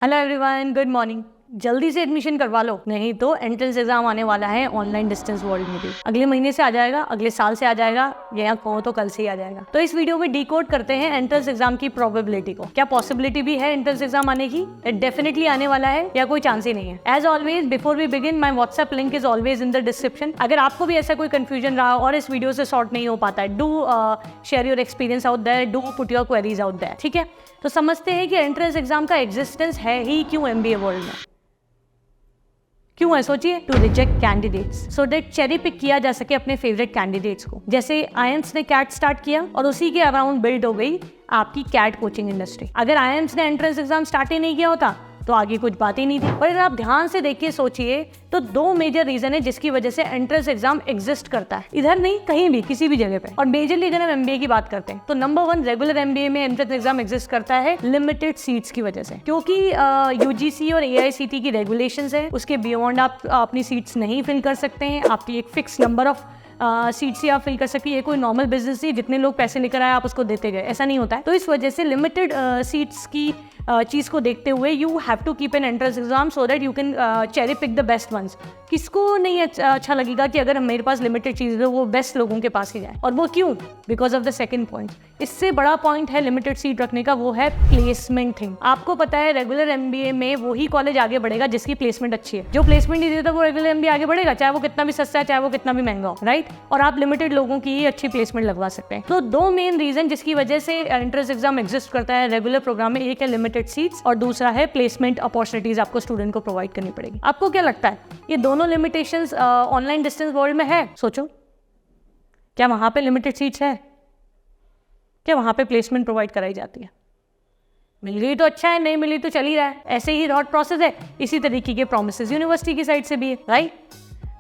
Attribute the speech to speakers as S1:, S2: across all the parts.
S1: Hello everyone, good morning. जल्दी से admission करवा लो, नहीं तो एंट्रेंस एग्जाम आने वाला है ऑनलाइन डिस्टेंस वर्ल्ड में भी। अगले महीने से आ जाएगा, अगले साल से आ जाएगा, या कहो तो कल से ही आ जाएगा। तो इस वीडियो में डिकोड करते हैं एंट्रेंस एग्जाम की प्रोबेबिलिटी को। क्या पॉसिबिलिटी भी है एंट्रेंस एग्जाम आने की, डेफिनेटली आने वाला है, या कोई चांस ही नहीं है। As always before we begin, my WhatsApp link is always in the description. अगर आपको भी ऐसा कोई कंफ्यूजन रहा और इस वीडियो से सॉर्ट नहीं हो पाता है, do share your experience out there, do put your queries out there. ठीक है, तो समझते हैं कि एंट्रेंस एग्जाम का एग्जिस्टेंस है ही क्यों एमबीए वर्ल्ड में। क्यों है सोचिए, to reject candidates so that cherry pick किया जा सके अपने फेवरेट कैंडिडेट्स को। जैसे आईएम्स ने कैट स्टार्ट किया और उसी के अराउंड बिल्ड हो गई आपकी कैट कोचिंग इंडस्ट्री। अगर आईएम्स ने एंट्रेंस एग्जाम स्टार्ट ही नहीं किया होता तो आगे कुछ बात ही नहीं थी। पर अगर आप ध्यान से देखिए, सोचिए, तो दो मेजर रीजन है जिसकी वजह से एंट्रेंस एग्जाम एग्जिस्ट करता है, इधर नहीं कहीं भी, किसी भी जगह पे। और मेजरली अगर हम एमबीए की बात करते हैं तो नंबर 1, रेगुलर एमबीए में एंट्रेंस एग्जाम एग्जिस्ट करता है लिमिटेड सीट्स की वजह से, क्योंकि यूजीसी और एआईसीटी की रेगुलेशंस है, उसके बियॉन्ड आप अपनी सीट्स नहीं फिल कर सकते हैं। आपकी एक फिक्स नंबर ऑफ सीट्स ही आप फिल कर सकती है। कोई नॉर्मल बिजनेस ही जितने लोग पैसे लेकर आए आप उसको देते गए, ऐसा नहीं होता है। तो इस वजह से लिमिटेड सीट्स की चीज़ को देखते हुए you have to keep an entrance exam so that you can cherry pick the best ones. किसको नहीं अच्छा लगेगा कि अगर मेरे पास लिमिटेड चीज़ है वो बेस्ट लोगों के पास ही जाए, और वो क्यों? Because of the second point. इससे बड़ा पॉइंट है लिमिटेड सीट रखने का, वो है प्लेसमेंट थिंग। आपको पता है रेगुलर एमबीए में वही कॉलेज आगे बढ़ेगा जिसकी प्लेसमेंट अच्छी है। जो प्लेसमेंट नहीं देता वो रेगुलर एमबीए आगे बढ़ेगा, चाहे वो कितना भी सस्ता है, चाहे वो कितना भी महंगा हो, राइट? और आप लिमिटेड लोगों की ही अच्छी प्लेसमेंट लगवा सकते हैं। तो दो मेन रीजन जिसकी वजह से एंट्रेंस एग्जाम एग्जिस्ट करता है रेगुलर प्रोग्राम में, एक है लिमिटेड सीट्स और दूसरा है प्लेसमेंट अपॉर्चुनिटीज आपको स्टूडेंट को प्रोवाइड करनी पड़ेगी। आपको क्या लगता है ये दोनों लिमिटेशंस ऑनलाइन डिस्टेंस वर्ल्ड में है? सोचो, क्या वहां पे लिमिटेड सीट्स है? क्या वहां पे प्लेसमेंट प्रोवाइड कराई जाती है? मिल गई तो अच्छा है, नहीं मिली तो चल ही रहा है। ऐसे ही थॉट प्रोसेस है, इसी तरीके के प्रोमिसेस यूनिवर्सिटी की साइड से भी है, राइट?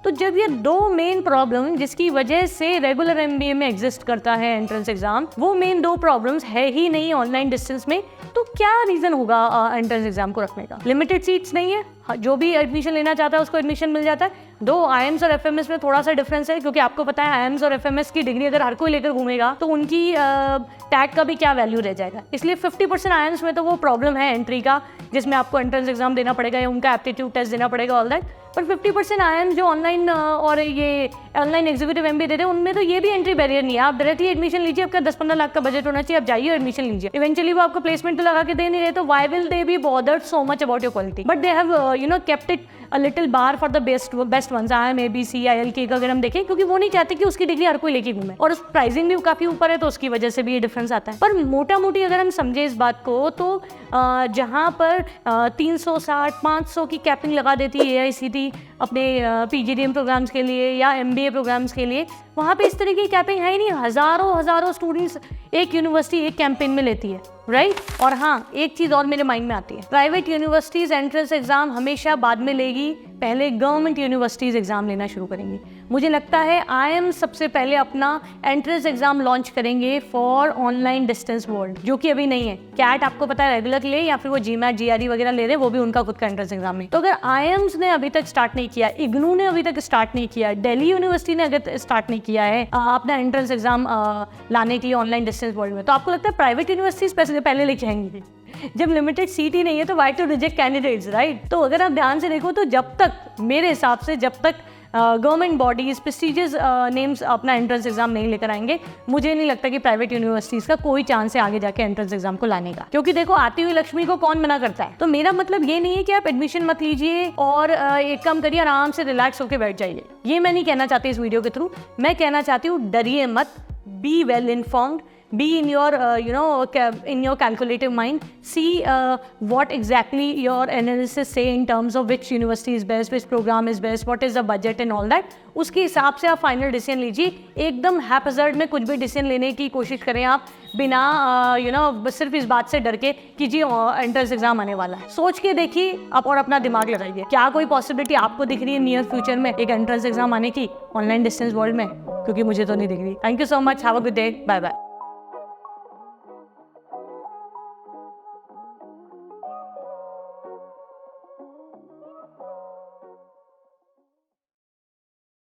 S1: तो जब ये दो मेन प्रॉब्लम जिसकी वजह से रेगुलर एमबीए में एग्जिस्ट करता है एंट्रेंस एग्जाम, वो मेन दो प्रॉब्लम्स है ही नहीं ऑनलाइन डिस्टेंस में, तो क्या रीजन होगा एंट्रेंस एग्जाम को रखने का? लिमिटेड सीट्स नहीं है, जो भी एडमिशन लेना चाहता है उसको एडमिशन मिल जाता है। दो आईएम्स और एफएमएस में थोड़ा सा डिफरेंस है, क्योंकि आपको पता है आईएम्स और एफएमएस की डिग्री अगर हर कोई लेकर घूमेगा तो उनकी टैग का भी क्या वैल्यू रह जाएगा। इसलिए 50% आईएम्स में तो वो प्रॉब्लम है एंट्री का, जिसमें आपको एंट्रेंस एग्जाम देना पड़ेगा या उनका एप्टीट्यूड टेस्ट देना पड़ेगा, ऑल दैट। पर 50% आईएम्स जो ऑनलाइन और ये ऑनलाइन एग्जीक्यूटिव एमबीए देते हैं उनमें तो ये भी एंट्री बैरियर नहीं है। आप डायरेक्टली एडमिशन लीजिए, आपका 10-15 लाख का बजट होना चाहिए, आप जाइए एडमिशन लीजिए। इवेंचुअली वो आपको प्लेसमेंट तो लगा के दे नहीं रहे, तो why will they be bothered so much about your quality? But they have kept it a little bar for the best ones. IIM, ABC, ILK का अगर हम देखें, क्योंकि वो नहीं चाहते कि उसकी डिग्री हर कोई लेके घूमे, और उस प्राइसिंग भी काफी ऊपर है, तो उसकी वजह से भी ये डिफरेंस आता है। पर मोटा मोटी अगर हम समझे इस बात को, तो जहाँ पर 360-500 की कैपिंग लगा देती है AICTE अपने PGDM प्रोग्राम्स के लिए या MBA प्रोग्राम्स के लिए, वहाँ पे इस तरह की कैपिंग है ही नहीं। हज़ारों स्टूडेंट्स एक यूनिवर्सिटी एक कैंपेन में लेती है, राइट? और हाँ, एक चीज़ और मेरे माइंड में आती है, प्राइवेट यूनिवर्सिटीज़ एंट्रेंस एग्जाम हमेशा बाद में लेगी, पहले गवर्नमेंट यूनिवर्सिटीज़ एग्जाम लेना शुरू करेंगी। मुझे लगता है IIM सबसे पहले अपना एंट्रेंस एग्जाम लॉन्च करेंगे फॉर ऑनलाइन डिस्टेंस वर्ल्ड, जो कि अभी नहीं है। कैट आपको पता है रेगुलर ले, या फिर वो GMAT GRE वगैरह ले रहे हैं, वो भी उनका खुद का एंट्रेंस एग्जाम है। तो अगर IIMs ने अभी तक स्टार्ट नहीं किया, IGNOU ने अभी तक स्टार्ट नहीं किया, दिल्ली यूनिवर्सिटी ने अगर स्टार्ट नहीं किया है अपना एंट्रेंस एग्जाम लाने के लिए ऑनलाइन डिस्टेंस वर्ल्ड में, तो आपको लगता है प्राइवेट यूनिवर्सिटीज पहले लेके आएंगी? जब लिमिटेड सीट ही नहीं है तो why to reject candidates, right? तो अगर आप ध्यान से देखो, तो जब तक, मेरे हिसाब से, जब तक गवर्नमेंट बॉडीज प्रेस्टिजियस नेम्स अपना एंट्रेंस एग्जाम नहीं लेकर आएंगे, मुझे नहीं लगता कि प्राइवेट यूनिवर्सिटीज का कोई चांस है आगे जाके एंट्रेंस एग्जाम को लाने का। क्योंकि देखो, आती हुई लक्ष्मी को कौन मना करता है? तो मेरा मतलब ये नहीं है कि आप एडमिशन मत लीजिए और एक काम करिए, आराम से रिलैक्स होकर बैठ जाइए। ये मैं नहीं कहना चाहती इस वीडियो के थ्रू। मैं कहना चाहती हूँ, डरिए मत, be well informed, be in your in your calculative mind, see what exactly your analysis say in terms of which university is best, which program is best, what is the budget and all that. उसके हिसाब से आप final decision लीजिए। एकदम हैपहज़र्ड में कुछ भी decision लेने की कोशिश करें आप, बिना सिर्फ इस बात से डर के कि जी एंट्रेंस एग्जाम आने वाला है। सोच के देखिए आप और अपना दिमाग लगाइए, क्या कोई पॉसिबिलिटी आपको दिख रही है नियर फ्यूचर में एक एंट्रेंस एग्जाम आने की ऑनलाइन डिस्टेंस वर्ल्ड में? क्योंकि मुझे तो नहीं दिख रही। Thank you so much, have a good day, bye bye.